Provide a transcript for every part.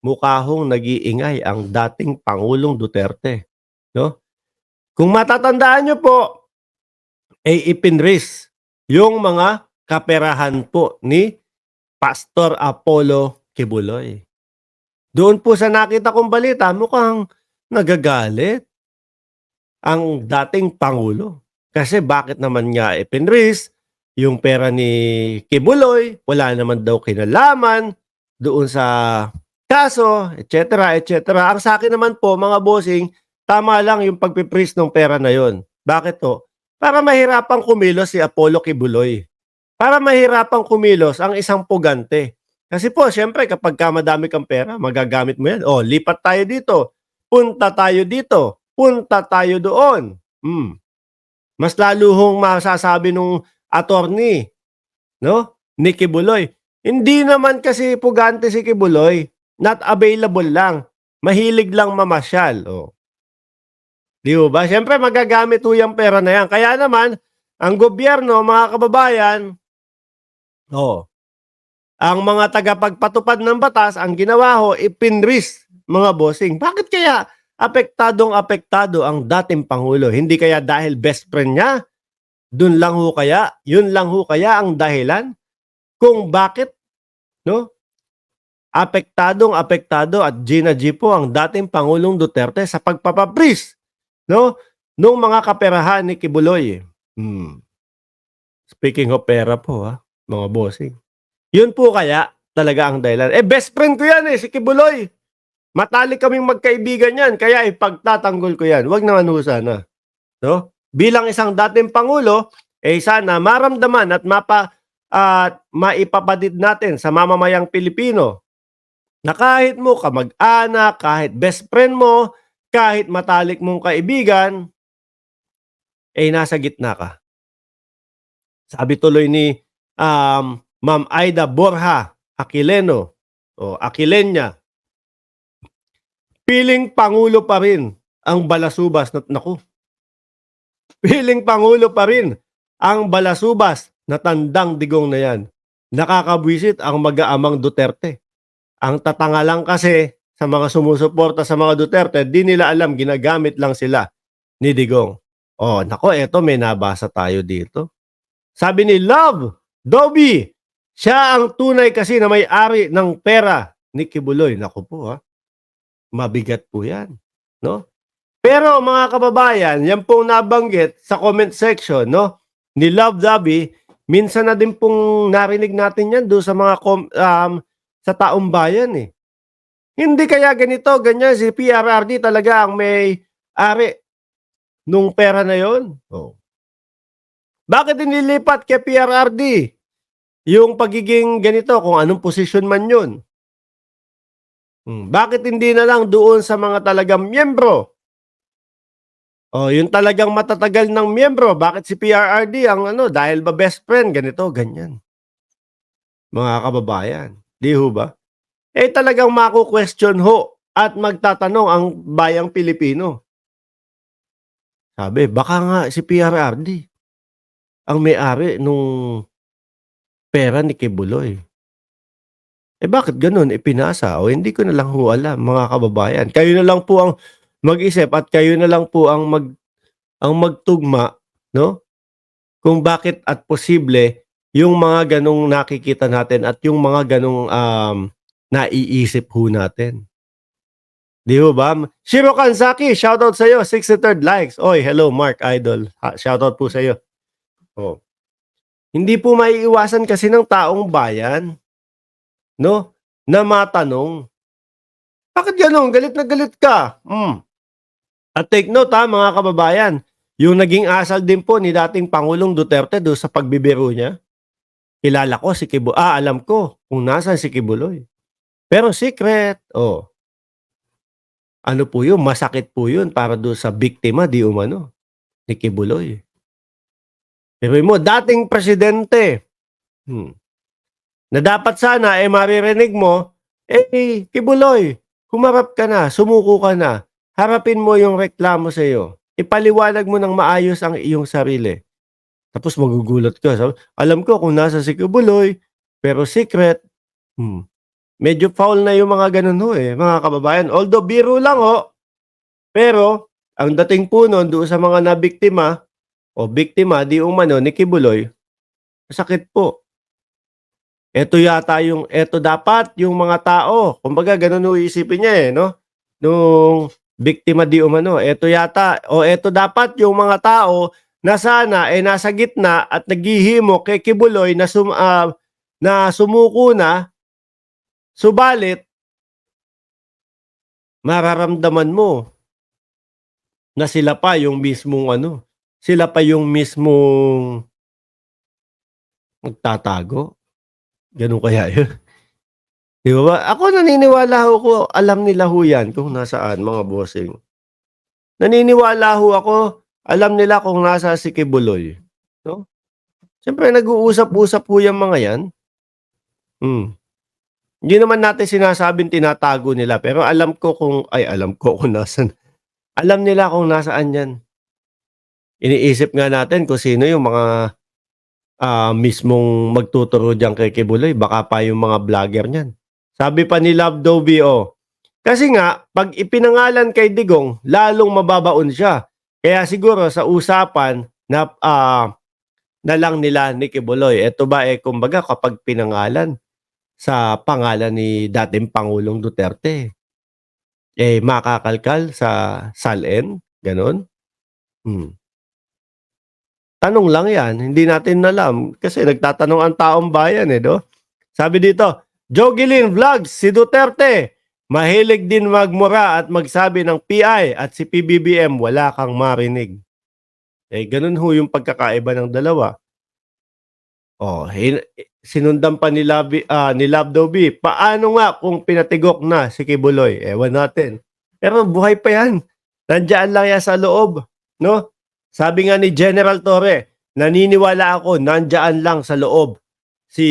mukha hong nag-iingay ang dating Pangulong Duterte, 'no? Kung matatandaan niyo po, ipinris yung mga kaperahan po ni Pastor Apollo Kibuloy. Doon po sa nakita kong balita mukhang nagagalit ang dating Pangulo. Kasi bakit naman nga ipinris yung pera ni Kibuloy, wala naman daw kinalaman doon sa kaso, etcetera, etcetera. Ang sa'kin naman po mga bossing, tama lang yung pagpi-freeze nung pera na yon. Bakit po? Para mahirapang kumilos si Apollo Kibuloy. Para mahirapang kumilos ang isang pugante. Kasi po siyempre kapagka madami kang pera, magagamit mo yan. Oh, lipat tayo dito, punta tayo dito, punta tayo doon. Mas lalo hong masasabi nung attorney, 'no, ni Kibuloy. Hindi naman kasi pugante si Kibuloy, not available lang, mahilig lang mamasyal, oh. 'Di ho ba? Siyempre magagamit ho yang pera na yan. Kaya naman ang gobyerno, mga kababayan, oh, ang mga tagapagpatupad ng batas, ang ginawa ho, ipinris mga bossing. Bakit kaya apektadong-apektado ang dating Pangulo? Hindi kaya dahil best friend niya? Dun lang ho kaya? Yun lang ho kaya ang dahilan? Kung bakit, no? Apektadong-apektado at Gina G po ang dating Pangulong Duterte sa pagpapabris, no? Nung mga kaperahan ni Kibuloy. Speaking of pera po, mga bossing. Yun po kaya talaga ang dahilan. Best friend ko yan si Kibuloy. Matalik kaming magkaibigan yan, kaya ipagtatanggol ko yan. Wag naman ho sana. No? Bilang isang dating Pangulo, sana maramdaman at maipapadid natin sa mamamayang Pilipino na kahit mo kamag-anak, kahit best friend mo, kahit matalik mong kaibigan, nasa gitna ka. Sabi tuloy ni Ma'am Aida Borja Aquileno o Aquilenia, piling Pangulo pa rin ang balasubas piling Pangulo pa rin ang balasubas na tandang digong na yan. Nakakabwisit ang mag-aamang Duterte. Ang tatanga lang kasi sa mga sumusuporta sa mga Duterte, di nila alam ginagamit lang sila ni Digong. Oh, nako, eto may nabasa tayo dito. Sabi ni Love Dobby, siya ang tunay kasi na may-ari ng pera ni Kibuloy. Naku po mabigat po yan, no? Pero mga kababayan, yan pong nabanggit sa comment section, no, ni Love Dobby, minsan na din pong narinig natin yan doon sa mga sa taong bayan Hindi kaya ganito, ganyan, si PRRD talaga ang may-ari nung pera na yon? Oh. Bakit inilipat kay PRRD yung pagiging ganito kung anong posisyon man yun? Bakit hindi na lang doon sa mga talagang miyembro? Yung talagang matatagal ng miyembro, bakit si PRRD ang dahil ba best friend, ganito, ganyan. Mga kababayan, di ho ba? Talagang maku-question ho at magtatanong ang bayang Pilipino. Sabi, baka nga si PRRD ang may-ari nung pera ni Kibuloy. Bakit ganun ipinasa? O hindi ko na lang ho alam, mga kababayan. Kayo na lang po ang mag-isip at kayo na lang po ang magtugma, no? Kung bakit at posible yung mga ganong nakikita natin at yung mga ganong naiisip ho natin. Di ho ba? Shiro Kansaki, shoutout sa iyo, 63rd likes. Oy, hello Mark Idol. Shoutout po sa iyo. Oh. Hindi po maiiwasan kasi ng taong bayan, no, na matanong, bakit gano'n? Galit na galit ka. At take note mga kababayan, yung naging asal din po ni dating Pangulong Duterte do sa pagbibiro niya. Kilala ko si alam ko kung nasaan si Kibuloy. Pero secret, ano po yun, masakit po yun para do sa biktima di umano ni Kibuloy. Pero mo, dating presidente, na dapat sana maririnig mo, Kibuloy, humarap ka na, sumuko ka na, harapin mo yung reklamo sa iyo, ipaliwanag mo ng maayos ang iyong sarili. Tapos magugulat ka, alam ko kung nasa si Kibuloy, pero secret, Medyo foul na yung mga gano'n ho, eh, mga kababayan. Although biro lang ho, pero ang dating po nun doon sa mga nabiktima o biktima di umano ni Kibuloy, masakit po. Eto dapat yung mga tao, kumbaga gano'n ho iisipin niya, eh, 'no, nung biktima di umano. Eto dapat yung mga tao na sana, eh, nasa gitna at naghihimo kay Kibuloy na sumuko na, subalit mararamdaman mo na sila pa yung mismong nagtatago, gano'n kaya yun? 'Di ba ako naniniwala ho ako alam nila ho 'yan kung nasaan mga bossing. Naniniwala ho ako alam nila kung nasaan si Kibuloy, 'no? Siyempre nag-uusap-usap ho 'yang mga 'yan, hmm. Hindi naman natin sinasabing tinatago nila pero alam ko kung nasaan alam nila kung nasaan 'yan. Iniisip nga natin kung sino yung mga, mismong magtuturo diyan kay Kibuloy baka pa yung mga vlogger niyan. Sabi pa ni Love Dovey, kasi nga 'pag ipinangalan kay Digong lalong mababaon siya. Kaya siguro sa usapan na lang nila ni Kibuloy. Eto ba, eh, kumbaga kapag pinangalan sa pangalan ni dating Pangulong Duterte, eh, makakalkal sa SALN, gano'n? Hmm. Tanong lang 'yan, hindi natin alam kasi nagtatanong ang taong bayan, eh, 'no? Sabi dito, Jogelyn Vlogs, si Duterte, mahilig din magmura at magsabi ng PI at si PBBM wala kang marinig. Eh, gano'n ho yung pagkakaiba ng dalawa. Sinundan pa ni Love Dovey, paano nga kung pinatigok na si Kibuloy? Ewan natin. Pero buhay pa 'yan, nandiyan lang 'yan sa loob, 'no? Sabi nga ni General Torre, naniniwala ako nandiyan lang sa loob si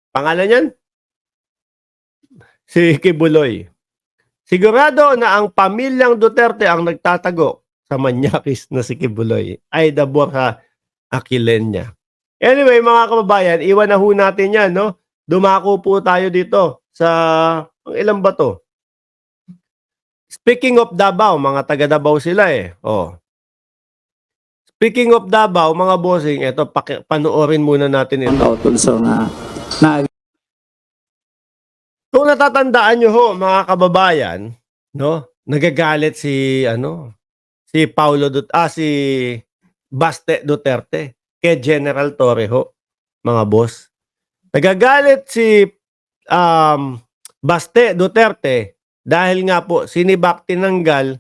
pangalan niyan? Si Kibuloy. Sigurado na ang pamilyang Duterte ang nagtatago sa manyakis na si Kibuloy ay dabor sa Aquilenia. Anyway, mga kababayan, iwan na ho natin 'yan, 'no? Dumako po tayo dito sa ilan ba 'to? Speaking of Davao, mga taga Davao sila, eh. Speaking of Davao, mga bossing, eto panoorin muna natin ito. Also na Kung natatandaan niyo ho, mga kababayan, 'no, nagagalit si Baste Duterte kay General Torre ho, mga boss. Nagagalit si Baste Duterte dahil nga po sinibak tinanggal